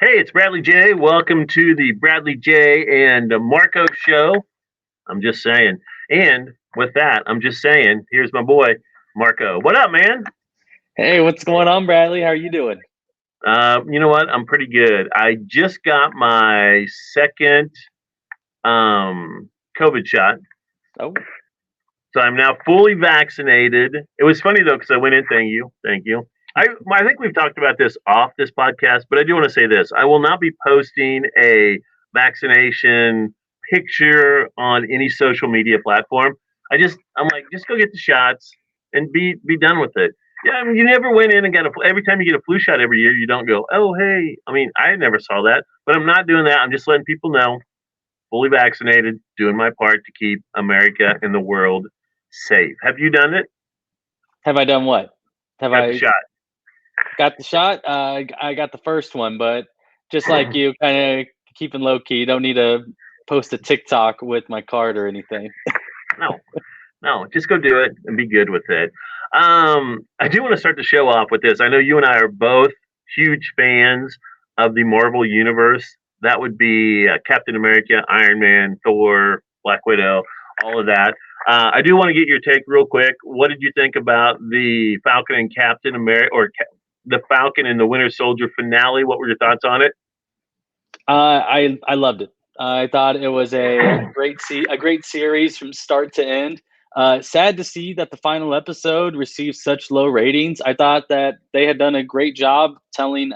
Hey, it's Bradley J. Welcome to the Bradley J. and Marco show. I'm just saying. And with that, I'm just saying, here's my boy, Marco. What up, man? Hey, what's going on, Bradley? How are you doing? You know what? I'm pretty good. I just got my second COVID shot. Oh, So I'm now fully vaccinated. It was funny, though, because I went in, thank you. Thank you. I think we've talked about this off this podcast, but I do want to say this. I will not be posting a vaccination picture on any social media platform. I'm like, just go get the shots and be done with it. Yeah, I mean, you never went in and got every time you get a flu shot every year, you don't go, oh, hey. I mean, I never saw that, but I'm not doing that. I'm just letting people know, fully vaccinated, doing my part to keep America and the world safe. Have you done it? have I done what? Have Got the I shot? got the shot? I got the first one, but just like you, kind of keeping low key. You don't need to post a TikTok with my card or anything. No, no, just go do it and be good with it. I do want to start the show off with this. I know you and I are both huge fans of the Marvel Universe. That would be Captain America, Iron Man, Thor, Black Widow, all of that. I do want to get your take real quick. What did you think about the Falcon and Captain America, or the Falcon and the Winter Soldier finale? What were your thoughts on it? I loved it. I thought it was a great series from start to end. Sad to see that the final episode received such low ratings. I thought that they had done a great job telling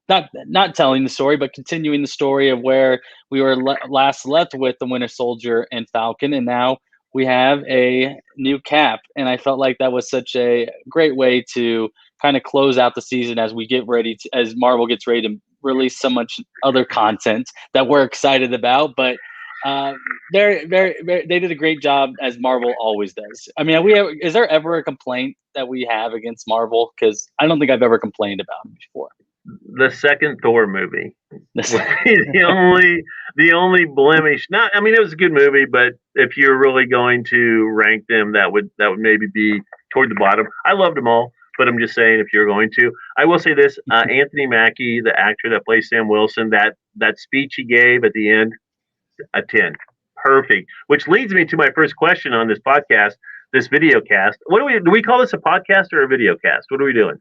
not telling the story, but continuing the story of where we were last left with the Winter Soldier and Falcon, and now we have a new Cap. And I felt like that was such a great way to kind of close out the season as we get ready to, as Marvel gets ready to release so much other content that we're excited about. But they did a great job as Marvel always does. I mean, is there ever a complaint that we have against Marvel? Because I don't think I've ever complained about them before. The second Thor movie was the only blemish. Not, I mean, it was a good movie, but if you're really going to rank them, that would maybe be toward the bottom. I loved them all, but I'm just saying if you're going to, I will say this: Anthony Mackie, the actor that plays Sam Wilson, that speech he gave at the end, a 10, perfect. Which leads me to my first question on this podcast, this video cast. What do we call this, a podcast or a video cast? What are we doing?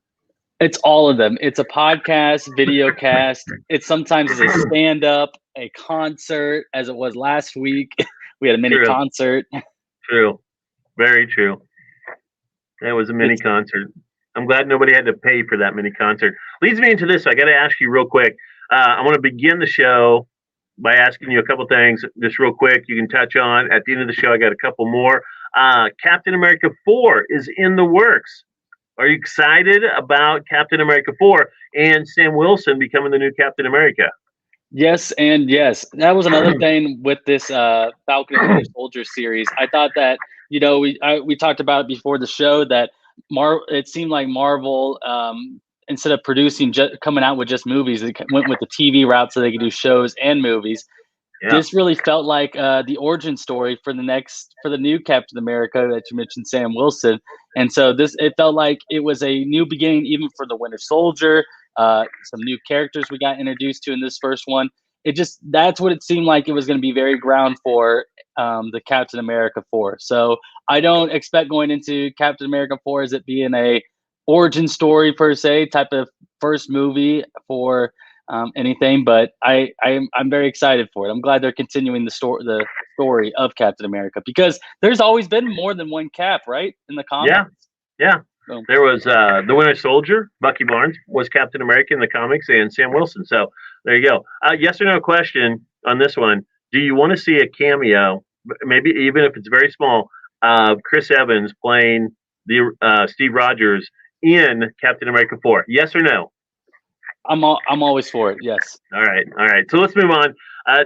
It's all of them. It's a podcast, video cast. It's sometimes a stand up, a concert, as it was last week. We had a mini True, concert. true, very true. That was a mini It's concert. I'm glad nobody had to pay for that mini concert. Leads me into this. I got to ask you real quick. I want to begin the show by asking you a couple things, just real quick. You can touch on at the end of the show. I got a couple more. Captain America 4 is in the works. Are you excited about Captain America 4 and Sam Wilson becoming the new Captain America? Yes, and yes. That was another thing with this Falcon and Winter Soldier series. I thought that we talked about it before the show that it seemed like Marvel instead of coming out with just movies, they went with the TV route so they could do shows and movies. Yeah. This really felt like the origin story for the new Captain America that you mentioned, Sam Wilson. And so it felt like it was a new beginning, even for the Winter Soldier. Some new characters we got introduced to in this first one. That's what it seemed like it was going to be very ground for the Captain America 4. So I don't expect going into Captain America 4 as it being a origin story per se type of first movie for anything, but I'm very excited for it. I'm glad they're continuing the story of Captain America because there's always been more than one Cap, right? In the Yeah. comics. Yeah. So, There was the Winter Soldier, Bucky Barnes was Captain America in the comics, and Sam Wilson. So there you go. Yes or no question on this one. Do you want to see a cameo, maybe even if it's very small, of Chris Evans playing the Steve Rogers in Captain America 4? Yes or no? I'm always for it. Yes. All right. All right. So let's move on.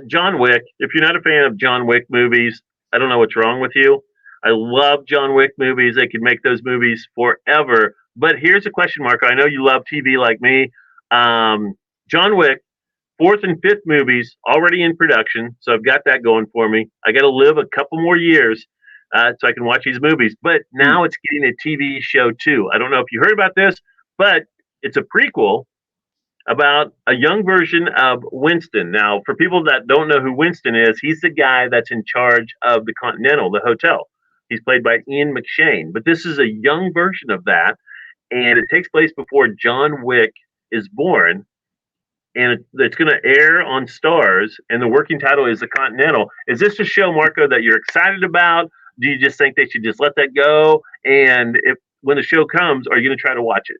John Wick. If you're not a fan of John Wick movies, I don't know what's wrong with you. I love John Wick movies. They could make those movies forever. But here's a question, Marco. I know you love TV like me. John Wick, fourth and fifth movies already in production. So I've got that going for me. I got to live a couple more years so I can watch these movies. But now it's getting a TV show too. I don't know if you heard about this, but it's a prequel about a young version of Winston. Now, for people that don't know who Winston is, he's the guy that's in charge of the Continental, the hotel. He's played by Ian McShane. But this is a young version of that, and it takes place before John Wick is born. And it's going to air on Stars, and the working title is The Continental. Is this a show, Marco, that you're excited about? Do you just think they should just let that go? And if when the show comes, are you going to try to watch it?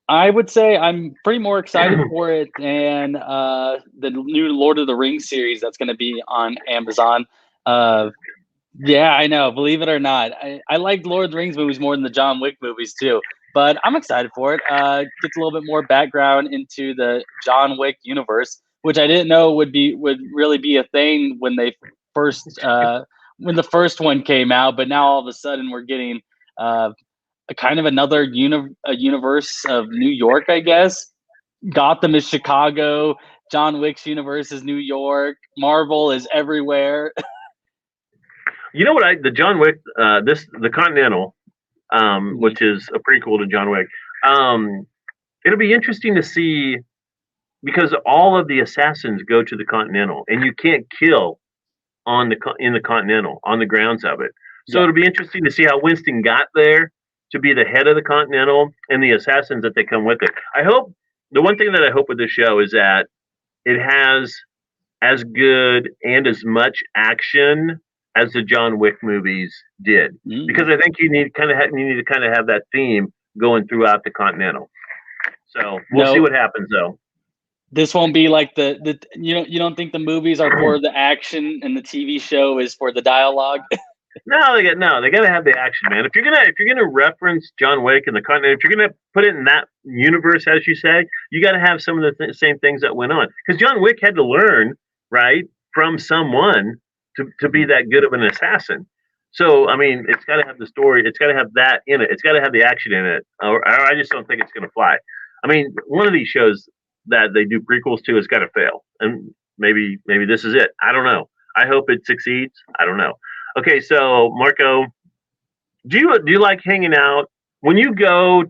I would say I'm pretty more excited for it than the new Lord of the Rings series that's going to be on Amazon. Yeah, I know. Believe it or not, I like Lord of the Rings movies more than the John Wick movies too. But I'm excited for it. Gets a little bit more background into the John Wick universe, which I didn't know would really be a thing when they first when the first one came out. But now all of a sudden we're getting a kind of another universe of New York, I guess. Gotham is Chicago. John Wick's universe is New York. Marvel is everywhere. You know what? The John Wick, the Continental, which is a prequel to John Wick. It'll be interesting to see because all of the assassins go to the Continental, and you can't kill in the Continental on the grounds of it. So it'll be interesting to see how Winston got there to be the head of the Continental and the assassins that they come with it. I hope the one thing that I hope with this show is that it has as good and as much action as the John Wick movies did, because I think you need to kind of have that theme going throughout the Continental. So we'll see what happens though. This won't be like the you don't think the movies are for the action and the TV show is for the dialogue? No, they got to have the action, man. If you're gonna reference John Wick and the Continental, if you're gonna put it in that universe, as you say, you got to have some of the same things that went on, because John Wick had to learn right from someone to be that good of an assassin. So, I mean, it's got to have the story. It's got to have that in it. It's got to have the action in it. Or I just don't think it's going to fly. I mean, one of these shows that they do prequels to has got to fail. And maybe this is it. I don't know. I hope it succeeds. I don't know. Okay, so Marco, do you like hanging out when you go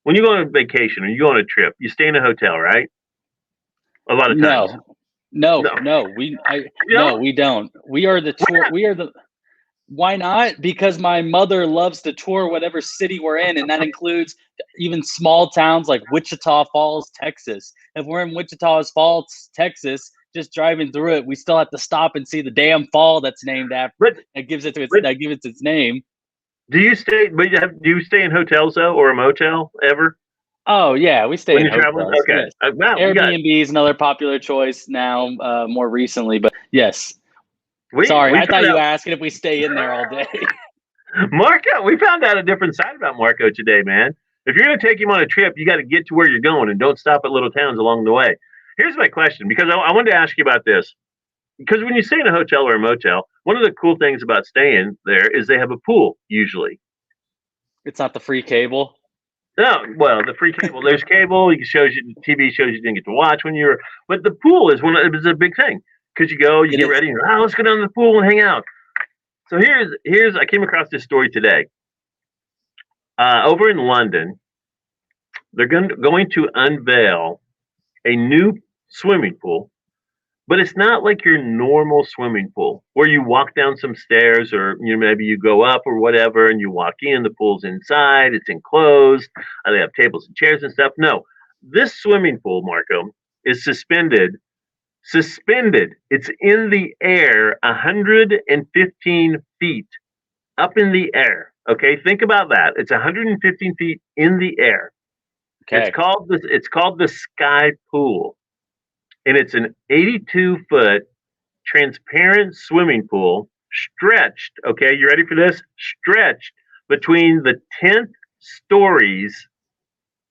on a vacation or you go on a trip? You stay in a hotel, right? A lot of times. No, we don't. We are the tour. We are the. Why not? Because my mother loves to tour whatever city we're in, and that includes even small towns like Wichita Falls, Texas. If we're in Wichita Falls, Texas, just driving through it, we still have to stop and see the damn fall that's named after. That gives it its name. Do you stay? But do you stay in hotels though, or a motel ever? Oh yeah, we stay when in you're hotels. Traveling? Okay, Yes. Airbnb is another popular choice now, more recently. But yes, sorry, I thought you were asking if we stay in there all day. Marco, we found out a different side about Marco today, man. If you're going to take him on a trip, you got to get to where you're going and don't stop at little towns along the way. Here's my question, because I wanted to ask you about this. Because when you stay in a hotel or a motel, one of the cool things about staying there is they have a pool usually. It's not the free cable. No, well, the free cable. There's cable. You shows you TV shows you didn't get to watch when you were. But the pool is a big thing, because you go, you get ready, and let's go down to the pool and hang out. So here's I came across this story today. Over in London, they're going to unveil a new swimming pool, but it's not like your normal swimming pool where you walk down some stairs, or maybe you go up or whatever and you walk in. The pool's inside, it's enclosed. They have tables and chairs and stuff. No, this swimming pool, Marco, is suspended. It's in the air, 115 feet up in the air. Okay, think about that. It's 115 feet in the air. Okay. It's called the Sky Pool, and it's an 82-foot transparent swimming pool stretched. Okay, you ready for this? Stretched between the 10th stories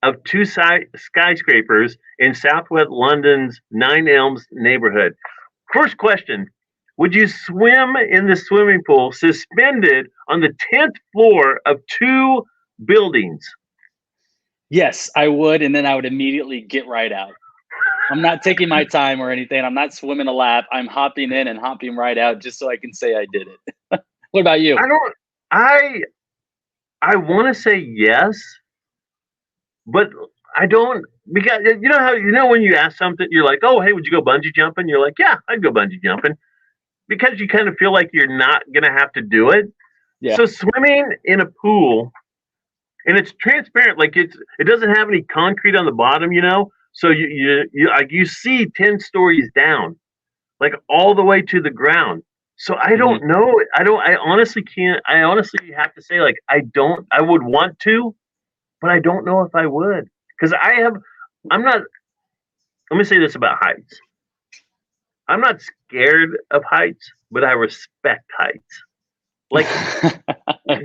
of two skyscrapers in southwest London's Nine Elms neighborhood. First question: would you swim in the swimming pool suspended on the 10th floor of two buildings? Yes, I would, and then I would immediately get right out. I'm not taking my time or anything. I'm not swimming a lap. I'm hopping in and hopping right out just so I can say I did it. What about you? I want to say yes, but I don't, because you know how, when you ask something, you're like, oh, hey, would you go bungee jumping? You're like, yeah, I'd go bungee jumping, because you kind of feel like you're not gonna have to do it. Yeah. So swimming in a pool, and it's transparent, like it doesn't have any concrete on the bottom, so you like you see 10 stories down, like all the way to the ground. So I Hmm. don't know. I honestly can't. I honestly have to say, like, I would want to, but I don't know if I would, because I'm not. Let me say this about heights. I'm not scared of heights, but I respect heights. Like,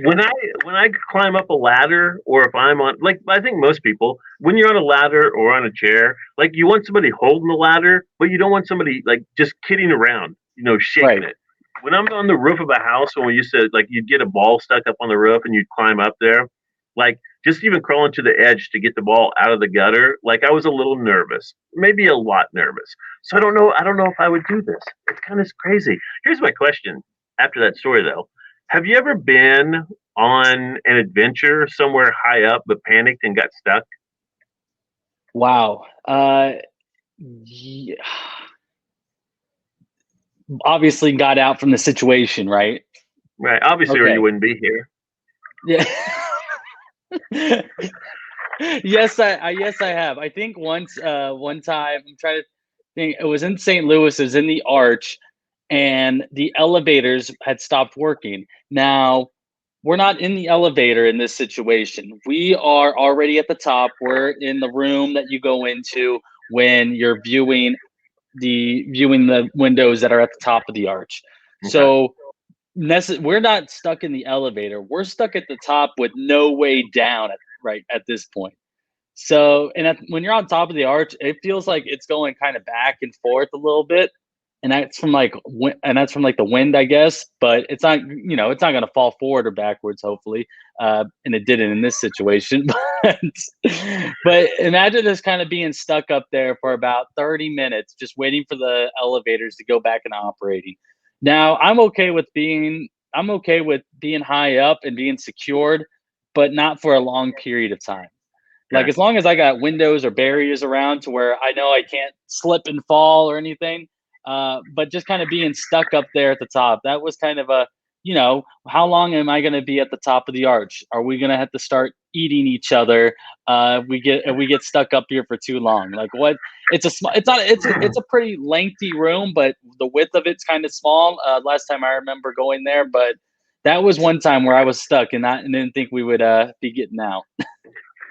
when I climb up a ladder, or if I'm on, like, I think most people, when you're on a ladder or on a chair, like, you want somebody holding the ladder, but you don't want somebody like just kidding around, shaking Right. it. When I'm on the roof of a house, when we used to, like, you'd get a ball stuck up on the roof and you'd climb up there, like, just even crawling to the edge to get the ball out of the gutter, like, I was a little nervous, maybe a lot nervous. So I don't know if I would do this. It's kind of crazy. Here's my question after that story, though. Have you ever been on an adventure somewhere high up but panicked and got stuck? Wow. Yeah, obviously got out from the situation, right? Right. Obviously, or you Okay. wouldn't be here. Yeah. Yes, I have. I think once, one time, I'm trying to think. It was in St. Louis. It was in the Arch, and the elevators had stopped working. Now, we're not in the elevator in this situation. We are already at the top. We're in the room that you go into when you're viewing the windows that are at the top of the arch. Okay. So we're not stuck in the elevator. We're stuck at the top with no way down right at this point. So, when you're on top of the arch, it feels like it's going kind of back and forth a little bit, and that's from like the wind, I guess. But it's not going to fall forward or backwards, hopefully. And it didn't in this situation. But imagine this kind of being stuck up there for about 30 minutes, just waiting for the elevators to go back into operating. Now, I'm okay with being high up and being secured, but not for a long period of time. Like, Okay. as long as I got windows or barriers around to where I know I can't slip and fall or anything, but just kind of being stuck up there at the top, that was kind of how long am I going to be at the top of the arch? Are we going to have to start eating each other? If we get stuck up here for too long. Like, what? It's not. It's a pretty lengthy room, but the width of it's kind of small. Last time I remember going there, but that was one time where I was stuck and didn't think we would be getting out.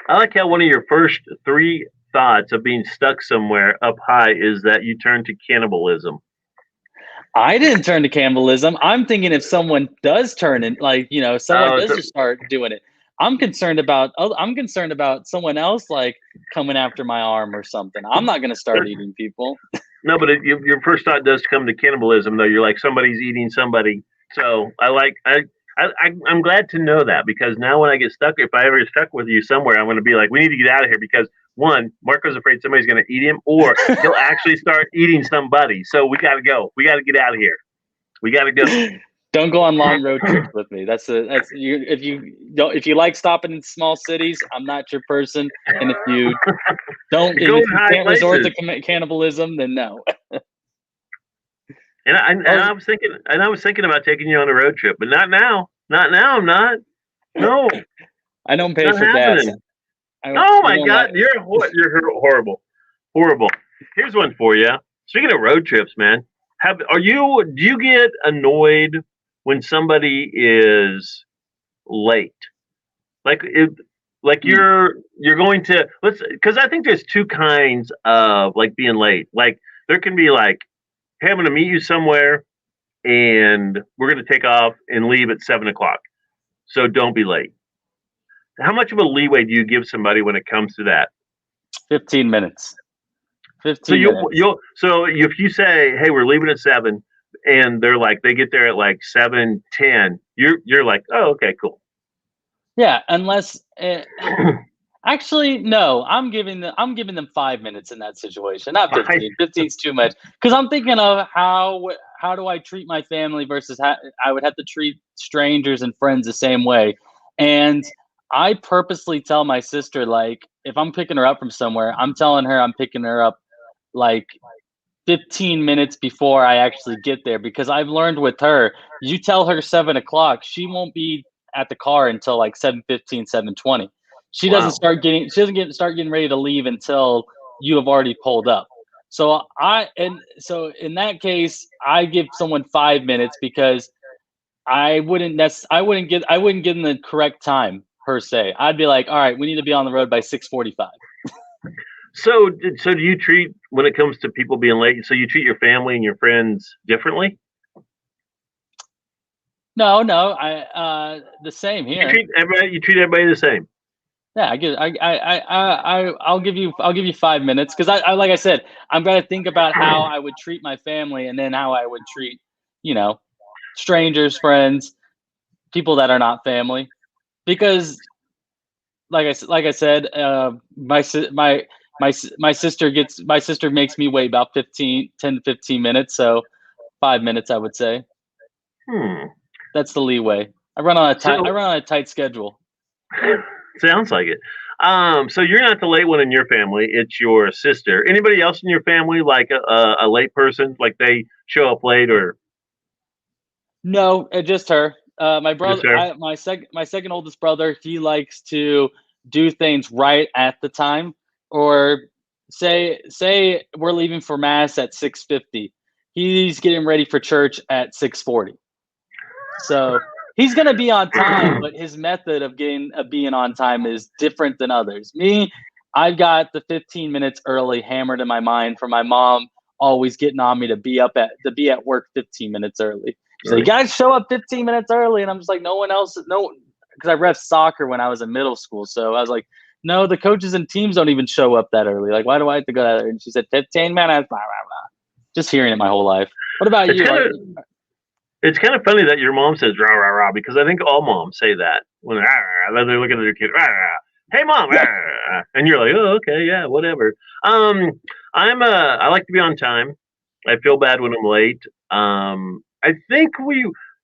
I like how one of your first three thoughts of being stuck somewhere up high is that you turn to cannibalism. I didn't turn to cannibalism. I'm thinking if someone does turn and, like, someone Oh, does just start doing it. I'm concerned about someone else, like, coming after my arm or something. I'm not going to start eating people. no, but your first thought does come to cannibalism, though. You're like, somebody's eating somebody. So I'm glad to know that, because now when I get stuck, if I ever get stuck with you somewhere, I'm going to be like, we need to get out of here, because one, Marco's afraid somebody's going to eat him, or he'll actually start eating somebody. So we got to go. We got to get out of here. We got to go. Don't go on long road trips with me. That's you. If you like stopping in small cities, I'm not your person. And if you don't, Go in if you high can't resort places. to cannibalism, then no. And I was thinking about taking you on a road trip, but not now. Not now. I'm not. No, I don't pay not for gas. happening. I don't. Oh We my don't God, like. you're horrible, horrible. Here's one for you. Speaking of road trips, man, do you get annoyed when somebody is late? Like, like Hmm. you're going to, let's, because I think there's two kinds of, like, being late. Like, there can be like, hey, I'm going to meet you somewhere, and we're going to take off and leave at 7 o'clock. So don't be late. How much of a leeway do you give somebody when it comes to that? 15 minutes. So 15 you minutes. you'll so if you say, "Hey, we're leaving at 7," and they're like, they get there at like 7:10, you're like, "Oh, okay, cool." Yeah, unless actually no, I'm giving them 5 minutes in that situation, not Fine. 15. 15's too much because I'm thinking of how do I treat my family versus how I would have to treat strangers and friends the same way, and I purposely tell my sister, like, if I'm picking her up from somewhere, I'm telling her I'm picking her up like 15 minutes before I actually get there, because I've learned with her, you tell her 7 o'clock, she won't be at the car until like 7:15, 7:20. Wow. She doesn't start getting ready to leave until you have already pulled up. So in that case, I give someone 5 minutes, because I wouldn't give them the correct time per se. I'd be like, all right, we need to be on the road by 6:45. So do you treat, when it comes to people being late? So you treat your family and your friends differently? No, the same You here. treat everybody. You treat everybody the same. Yeah, I'll give you 5 minutes, because I like I said, I'm gonna think about how I would treat my family, and then how I would treat, you know, strangers, friends, people that are not family. Because like I said, my sister makes me wait about 10 to 15 minutes, so 5 minutes I would say. Hmm. That's the leeway. I So run on a tight schedule. sounds like it. So you're not the late one in your family. It's your sister. Anybody else in your family like a late person? Like they show up late or No, just her. My just brother, her? my second oldest brother, he likes to do things right at the time, or say we're leaving for mass at 6:50. He's getting ready for church at 6:40. So he's gonna be on time, but his method of being on time is different than others. Me, I've got the 15 minutes early hammered in my mind from my mom always getting on me to be at work 15 minutes early. She's like, you gotta show up 15 minutes early, and I'm just like, no one else, no, because I ref soccer when I was in middle school, so I was like, no, the coaches and teams don't even show up that early. Like, why do I have to go that early? And she said 15 minutes. Blah, blah, blah. Just hearing it my whole life. What about It's you? kind of it's kind of funny that your mom says rah rah rah because I think all moms say that when they're looking at their kid. Rah, rah. Hey mom, rah, rah, and you're like, oh okay, yeah, whatever. Um, I like to be on time. I feel bad when I'm late. I think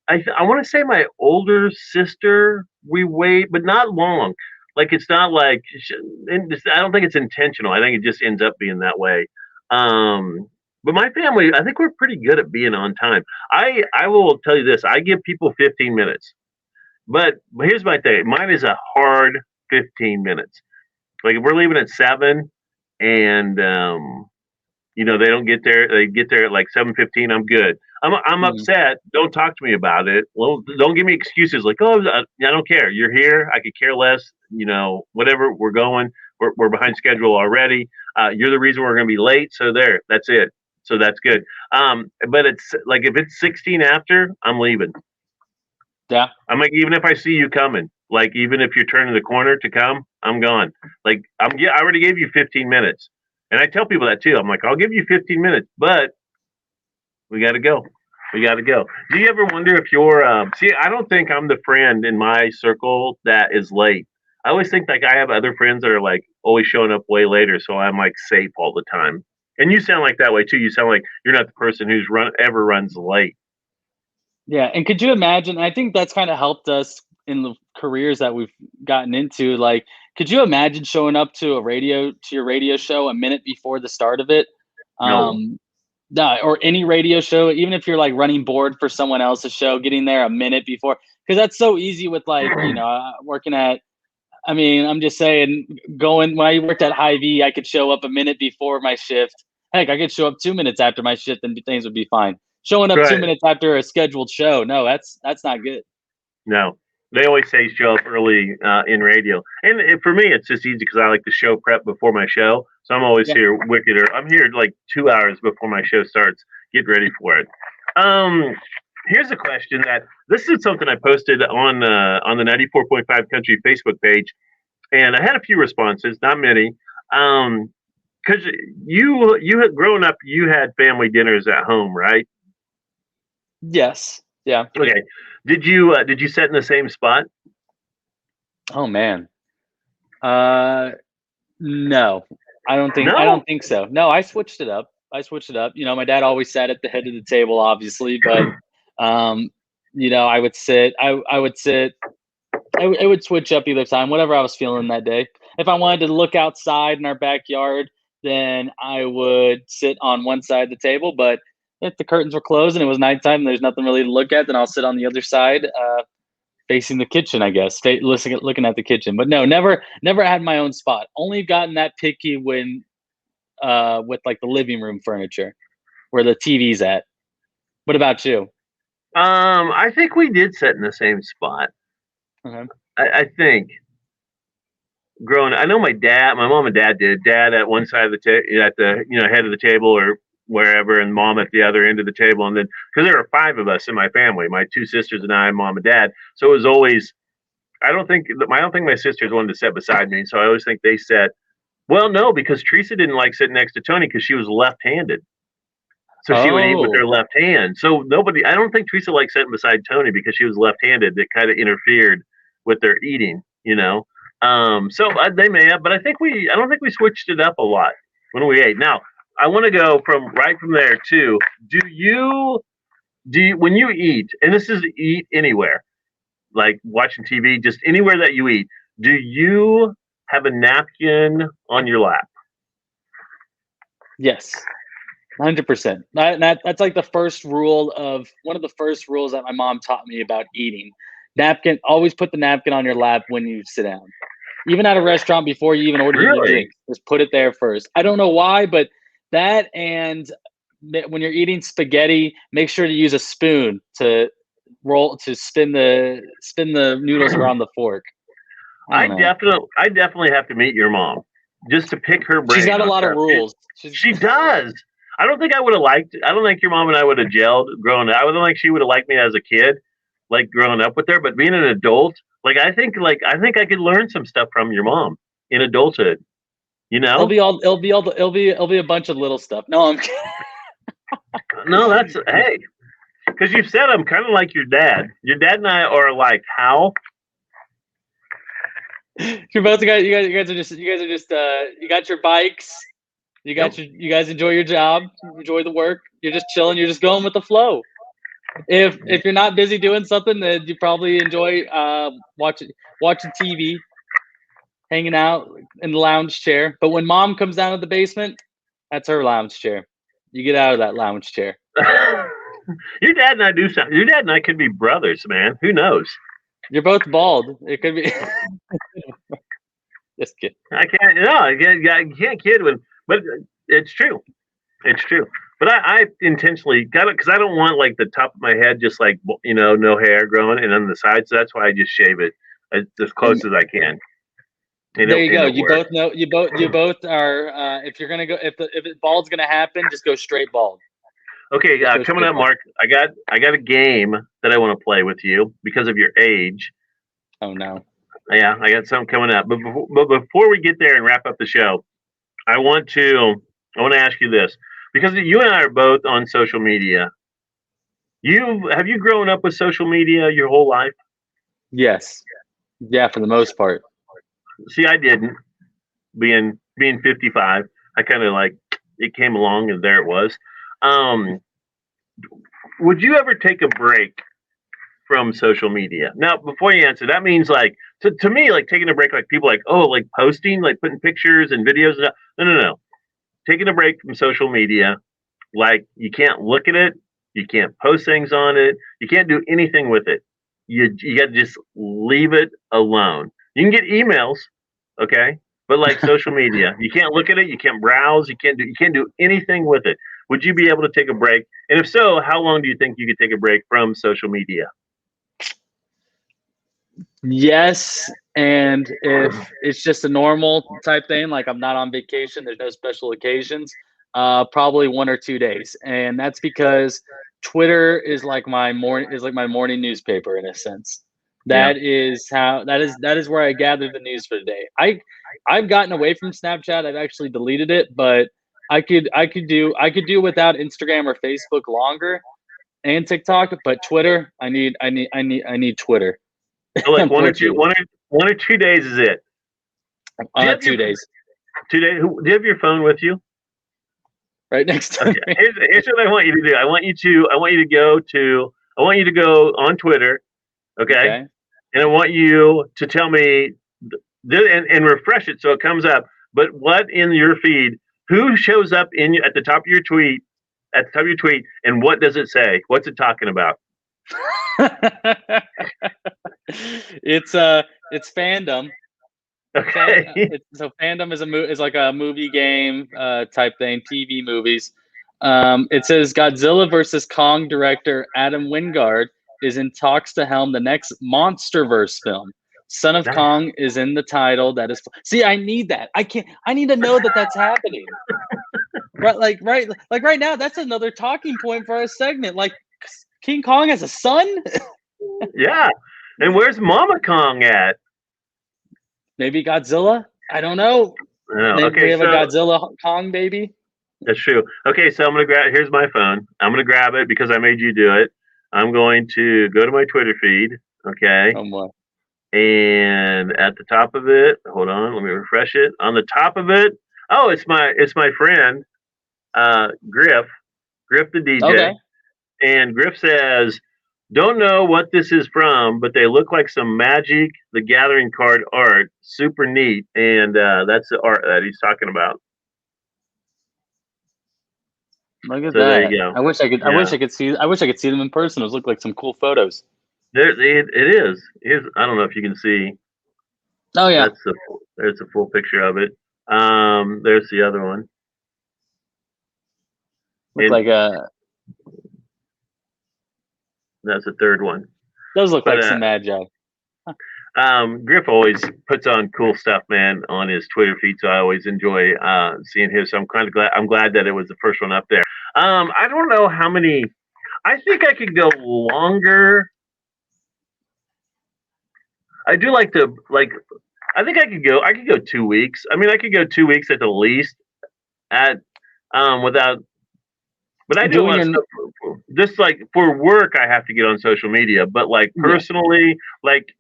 I want to say my older sister we wait, but not long. Like it's not like I don't think it's intentional. I think it just ends up being that way. Um, but my family, I think we're pretty good at being on time. I will tell you this: I give people 15 minutes, but here's my thing: mine is a hard 15 minutes. Like if we're leaving at 7, and they don't get there. They get there at like 7:15. I'm good. I'm Mm, upset. Don't talk to me about it. Well, don't give me excuses like, oh, I don't care. You're here. I could care less. Whatever. We're going. We're behind schedule already. You're the reason we're going to be late. So there. That's it. So that's good. But it's like if it's 16 after, I'm leaving. yeah. I'm like, even if I see you coming, like even if you're turning the corner to come, I'm gone. Like I already gave you 15 minutes. And I tell people that too. I'm like, I'll give you 15 minutes, but we got to go. We got to go. Do you ever wonder if you're, see, I don't think I'm the friend in my circle that is late. I always think like I have other friends that are like always showing up way later. So I'm like safe all the time. And you sound like that way too. You sound like you're not the person who's ever runs late. Yeah, and could you imagine? I think that's kind of helped us in the careers that we've gotten into. Like, could you imagine showing up to your radio show a minute before the start of it? No. Um, no, or any radio show, even if you're like running board for someone else's show, getting there a minute before, because that's so easy with like working at. I mean, I'm just saying, going when I worked at Hy-Vee, I could show up a minute before my shift. Heck, I could show up 2 minutes after my shift, and things would be fine. Showing up two Right. minutes after a scheduled show, no, that's not good. No, they always say show up early in radio, and for me, it's just easy because I like to show prep before my show. So I'm always Yeah. here wicked. I'm here like 2 hours before my show starts. Get ready for it. Um, Here's a question that this is something I posted on the 94.5 Country Facebook page, and I had a few responses, not many. Because you had growing up, you had family dinners at home, right? Yes. Yeah. Okay. Did you sit in the same spot? Oh man. Uh, no, I don't think. I No. don't think so. No, I switched it up. My dad always sat at the head of the table, obviously, but um, I would sit. I would sit it would switch up either time, whatever I was feeling that day. If I wanted to look outside in our backyard, then I would sit on one side of the table. But if the curtains were closed and it was nighttime and there's nothing really to look at, then I'll sit on the other side, facing the kitchen, I guess, looking at the kitchen. But no, never had my own spot. Only gotten that picky when with like the living room furniture where the TV's at. What about you? I think we did sit in the same spot. Okay. I think growing, I know my mom and dad did. Dad at one side of the at the head of the table or wherever, and mom at the other end of the table. And then because there were 5 of us in my family, my 2 sisters and I, mom and dad. So it was always. I don't think my sisters wanted to sit beside me. So I always think they sat. Well, no, because Teresa didn't like sitting next to Tony because she was left-handed. So she would eat with her left hand. So I don't think Teresa liked sitting beside Tony because she was left-handed. That kind of interfered with their eating, So they may have, but I don't think we switched it up a lot when we ate. Now, I want to go right from there too. Do you, when you eat, and this is eat anywhere, like watching TV, just anywhere that you eat, do you have a napkin on your lap? Yes. 100%. That's like the first rule of one of the first rules that my mom taught me about eating. Napkin, always put the napkin on your lap when you sit down. Even at a restaurant before you even order your drink, just put it there first. I don't know why, but that, and when you're eating spaghetti, make sure to use a spoon to spin the noodles around the fork. I definitely have to meet your mom just to pick her brain. She's got a lot of rules. She does. I don't think your mom and I would have gelled growing up. I don't think she would have liked me as a kid, like growing up with her. But being an adult, I think I could learn some stuff from your mom in adulthood. It'll be a bunch of little stuff. No, I'm kidding. No, that's hey, because you said I'm kind of like your dad. Your dad and I are like how? You guys are just you got your bikes. You guys enjoy your job, enjoy the work. You're just chilling. You're just going with the flow. If you're not busy doing something, then you probably enjoy watching TV, hanging out in the lounge chair. But when mom comes down to the basement, that's her lounge chair. You get out of that lounge chair. Your dad and I do something. Your dad and I could be brothers, man. Who knows? You're both bald. It could be. Just kidding. I can't kid when. But it's true. It's true. But I intentionally got it because I don't want like the top of my head just like no hair growing, and on the sides. So that's why I just shave it as close as I can. There you go. You both know. You both are. If you're gonna go, if bald's gonna happen, just go straight bald. Okay, coming up, Mark. I got a game that I want to play with you because of your age. Oh no. Yeah, I got something coming up. But before we get there and wrap up the show, I want to ask you this because you and I are both on social media. Have you grown up with social media your whole life? Yes. Yeah, for the most part. See, I didn't. Being 55, I kind of like it came along and there it was. Would you ever take a break from social media? Now, before you answer, that means like to me, like taking a break, like people like like posting, like putting pictures and videos. No. Taking a break from social media, like you can't look at it, you can't post things on it, you can't do anything with it. You got to just leave it alone. You can get emails, okay, but like social media, you can't look at it, you can't browse, you can't do anything with it. Would you be able to take a break? And if so, how long do you think you could take a break from social media? Yes, and if it's just a normal type thing, like I'm not on vacation, there's no special occasions, probably 1 or 2 days, and that's because Twitter is like my morning newspaper in a sense. That is where I gather the news for the day. I've gotten away from Snapchat. I've actually deleted it, but I could do without Instagram or Facebook longer, and TikTok. But Twitter, I need Twitter. So like 1 or 2 days is it? 2 days. 2 days. Do you have your phone with you? Right next to me. Here's what I want you to do. I want you to go on Twitter. Okay. and I want you to tell me and refresh it so it comes up. But what in your feed? Who shows up at the top of your tweet? At the top of your tweet, and what does it say? What's it talking about? It's fandom. Okay. So fandom is like a movie game type thing, TV movies. It says Godzilla versus Kong director Adam Wingard is in talks to helm the next MonsterVerse film. Son of Kong is in the title. That is, see, I need that. I need to know that that's happening. Right, right now, that's another talking point for our segment. Like, King Kong has a son. Yeah, and where's Mama Kong at? Maybe Godzilla. I don't know. Maybe Okay, we have a Godzilla Kong baby. That's true. Okay, so I'm gonna grab. Here's my phone. I'm gonna grab it because I made you do it. I'm going to go to my Twitter feed. Okay. Oh my. And at the top of it, hold on, let me refresh it. On the top of it, oh, it's my friend, Griff the DJ, Okay. and Griff says, "Don't know what this is from, but they look like some Magic the Gathering card art. Super neat." And that's the art that he's talking about. Look at So that. there you go. I wish I could. Yeah. I wish I could see them in person. Those look like some cool photos. It is. I don't know if you can see. Oh yeah. There's a full picture of it. There's the other one. Look like a. That's the third one. Those look like some magi. Griff always puts on cool stuff, man, on his Twitter feed. So I always enjoy seeing his. So I'm kind of glad. I'm glad that it was the first one up there. I don't know how many. I think I could go longer. I do like to like. I think I could go. I could go 2 weeks. I mean, I could go 2 weeks at the least. At without. But I do a lot of stuff. Just like for work, I have to get on social media. But like personally, like.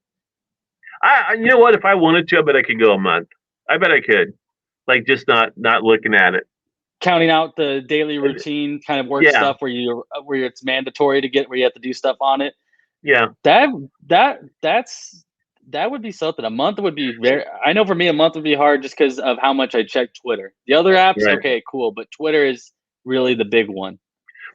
You know what? If I wanted to, I bet I could go a month. I bet I could, like just not looking at it, counting out the daily routine kind of work stuff where it's mandatory to get where you have to do stuff on it. Yeah, that would be something. A month would be very. I know for me, a month would be hard just because of how much I check Twitter. The other apps, okay, cool, but Twitter is really the big one.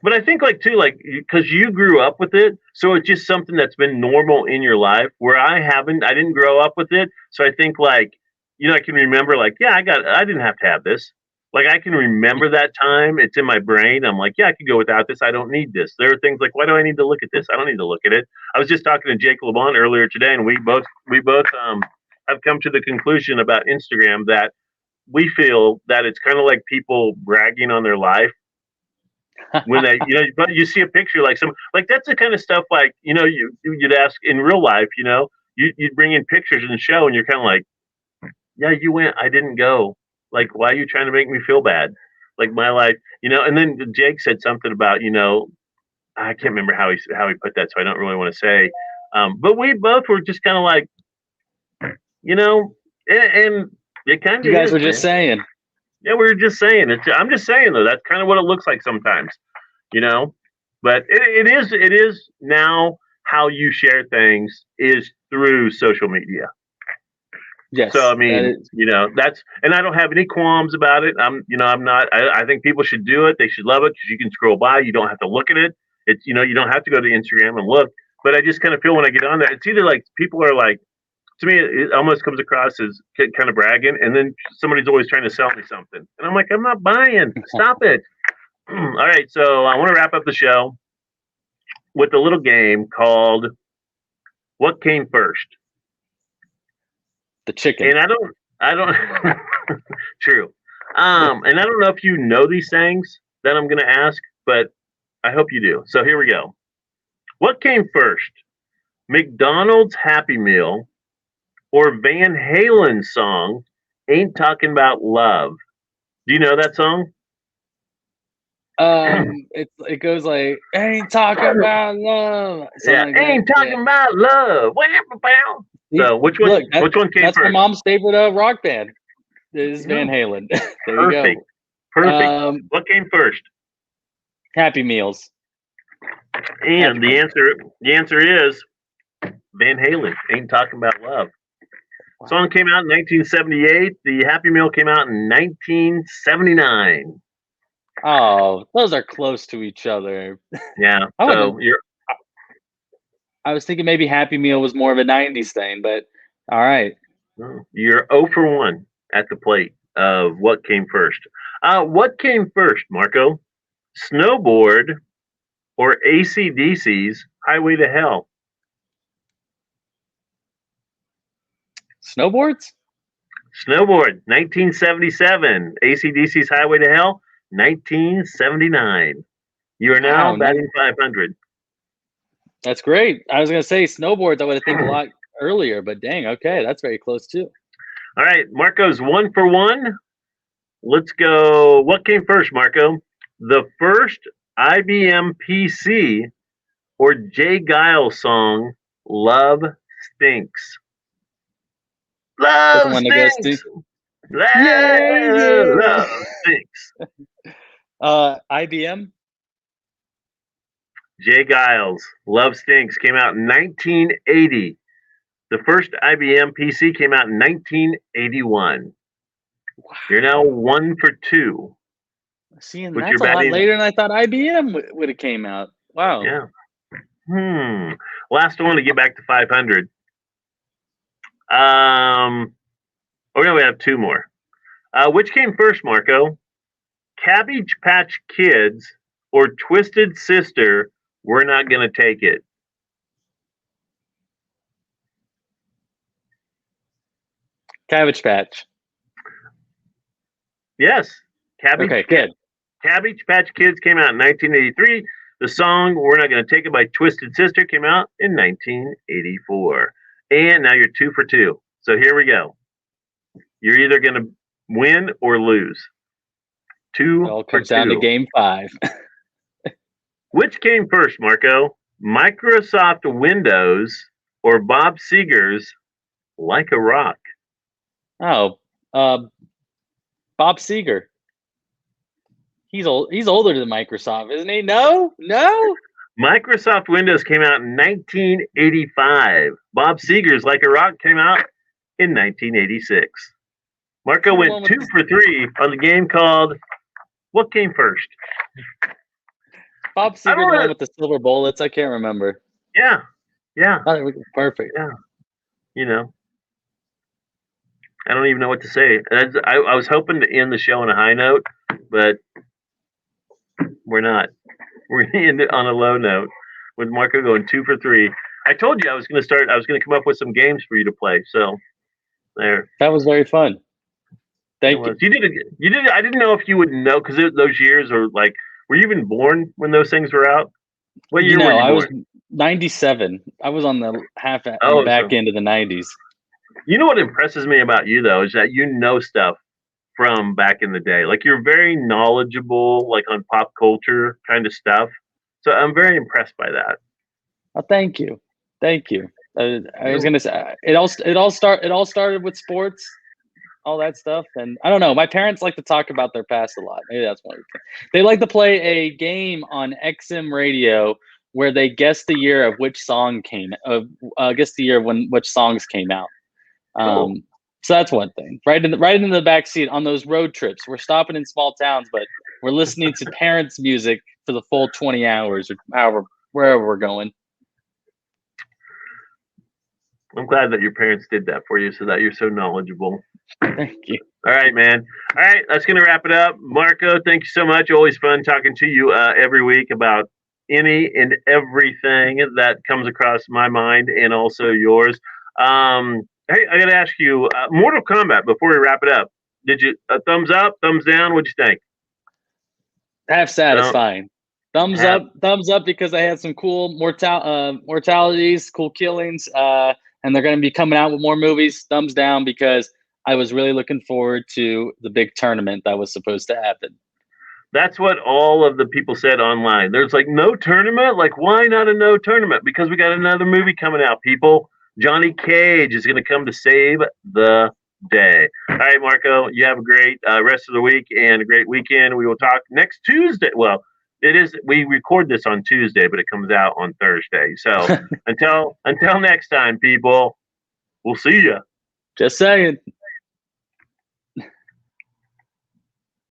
But I think like too, like because you grew up with it, so it's just something that's been normal in your life. Where I didn't grow up with it, so I think like I can remember like I didn't have to have this. Like I can remember that time. It's in my brain. I'm like, I could go without this. I don't need this. There are things like, why do I need to look at this? I don't need to look at it. I was just talking to Jake LeBon earlier today, and we both have come to the conclusion about Instagram that we feel that it's kind of like people bragging on their life when they but you see a picture like that's the kind of stuff like you'd ask in real life, you'd bring in pictures and show, and you're kind of like, yeah, you went, I didn't go, like why are you trying to make me feel bad, like my life, and then Jake said something about I can't remember how he put that, so I don't really want to say, but we both were just kind of like, and it kind of you guys were just saying. Yeah, we were just saying it. I'm just saying though, that's kind of what it looks like sometimes, But it is now how you share things is through social media. Yes. So I mean, that's, and I don't have any qualms about it. I'm not. I think people should do it. They should love it because you can scroll by. You don't have to look at it. It's you don't have to go to Instagram and look. But I just kind of feel when I get on there, it's either like people are like, to me, it almost comes across as kind of bragging, and then somebody's always trying to sell me something, and I'm like, I'm not buying. Stop it. All right, so I want to wrap up the show with a little game called "What Came First." The chicken. And I don't. True. And I don't know if you know these things that I'm going to ask, but I hope you do. So here we go. What came first, McDonald's Happy Meal or Van Halen's song, Ain't Talking About Love? Do you know that song? It goes like, ain't talking about love. Ain't talking about love. So which one came that's first? my mom's favorite rock band. This is Van Halen. There you go. Perfect. What came first? Happy Meals. And the answer is Van Halen, Ain't Talking About Love. Wow. Song came out in 1978. The Happy Meal came out in 1979. Oh, those are close to each other. Yeah. I So wouldn't. I was thinking maybe Happy Meal was more of a '90s thing, but all right. you're 0 for 1 at the plate of what came first. What came first, Marco? Snowboard or AC/DC's Highway to Hell? Snowboards? Snowboard, 1977. AC/DC's Highway to Hell, 1979. You are now Wow, batting 500. that's great. I was gonna say snowboards. I would have think a lot earlier, but dang, okay, that's very close too. All right, Marco's 1 for 1. Let's go. What came first, Marco? The first IBM PC or Jay Giles song, Love Stinks? Doesn't Love want to go Steve. stinks. Yeah, yeah. Love stinks. IBM. Jay Giles, Love Stinks came out in 1980. The first IBM PC came out in 1981. Wow. You're now 1 for 2. Seeing With that's your a lot batting, later than I thought IBM would have came out. Wow. yeah. Last one to get back to 500. Oh no, we have 2 more. Which came first, Marco? Cabbage Patch Kids or Twisted Sister? We're not gonna take it. Cabbage Patch. Yes, Okay, good. Cabbage Patch Kids came out in 1983. The song We're Not Gonna Take It by Twisted Sister came out in 1984. And now you're 2 for 2. So here we go. You're either gonna win or lose. 2 It all for comes down to 2. game 5. Which came first, Marco? Microsoft Windows or Bob Seger's Like a Rock? Oh, Bob Seger. He's old. He's older than Microsoft, isn't he? No. Microsoft Windows came out in 1985. Bob Seger's Like a Rock came out in 1986. Marco went 2 for 3 on the game called What Came First? Bob Seger, the one with the silver bullets. I can't remember. Yeah. Oh, perfect. Yeah. You know, I don't even know what to say. I was hoping to end the show on a high note, but we're not. We're going to end it on a low note with Marco going 2 for 3. I told you I was going to come up with some games for you to play. So there. That was very fun. Thank you. You did. I didn't know if you would know because those years are like. Were you even born when those things were out? What year were you born? I was 97. I was on the back end of the 90s. You know what impresses me about you though is that you know stuff from back in the day. Like you're very knowledgeable, like on pop culture kind of stuff. So I'm very impressed by that. Oh, thank you. I was gonna say it all started with sports, all that stuff, and I don't know. My parents like to talk about their past a lot. Maybe that's one of the things. They like to play a game on XM radio where they guess the year of which song came. Guess the year of which songs came out. Cool. So that's one thing. Right in the back seat on those road trips. We're stopping in small towns, but we're listening to parents' music for the full 20 hours or wherever we're going. I'm glad that your parents did that for you so that you're so knowledgeable. Thank you. All right, man. All right, that's going to wrap it up. Marco, thank you so much. Always fun talking to you every week about any and everything that comes across my mind and also yours. Hey, I got to ask you, Mortal Kombat, before we wrap it up, did you thumbs up, thumbs down? What'd you think? Half satisfying. Thumbs up because I had some cool mortalities, cool killings, and they're going to be coming out with more movies. Thumbs down because I was really looking forward to the big tournament that was supposed to happen. That's what all of the people said online. There's like no tournament. Like, why not a no tournament? Because we got another movie coming out, people. Johnny Cage is going to come to save the day. All right, Marco, you have a great rest of the week and a great weekend. We will talk next Tuesday. Well, it is. We record this on Tuesday, but it comes out on Thursday. So until next time, people, we'll see you. Just saying.